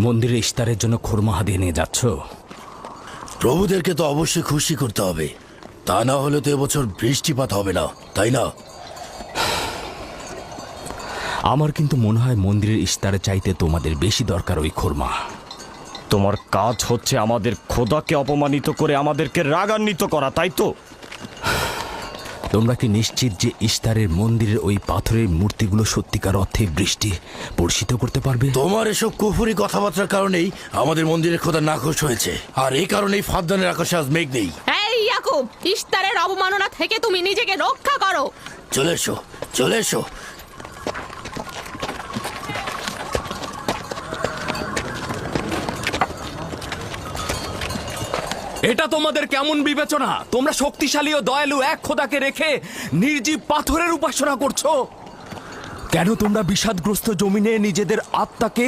মন্দিরে ইস্তারের জন্য খুরমা হাদিয়ে নিয়ে যাচ্ছ? প্রভুদেরকে তো অবশ্যই খুশি করতে হবে, তা না হলে তো এবছর বৃষ্টিপাত হবে না, তাই না? আমার কিন্তু মনে হয় মন্দিরের ইস্তারে চাইতে তোমাদের বেশি দরকার ওই খুরমা। তোমার কাজ হচ্ছে আমাদের খোদাকে অপমানিত করে আমাদেরকে রাগান্বিত করা, তাই তো? তোমরা কি নিশ্চিত যে ইস্তারের মন্দিরের ওই পাথরের মূর্তিগুলো সত্যিকার অর্থে বৃষ্টি বর্ষিত করতে পারবে? তোমার এসব কুফুরি কথাবার্তার কারণেই আমাদের মন্দিরের খোদা নাখোশ হয়েছে, আর এই কারণেই ফাদ্দানের আকাশে আজ মেঘ নেই। এই ইয়াকুব, ইস্তারের অবমাননা থেকে তুমি নিজেকে রক্ষা করো। চলে এসো, চলে এসো। এটা তোমাদের কেমন বিবেচনা? তোমরা শক্তিশালী ও দয়ালু এক খোদাকে রেখে নির্জীব পাথরের উপাসনা করছো। কেন তোমরা বিষাদগ্রস্ত জমিনে নিজেদের আত্মাকে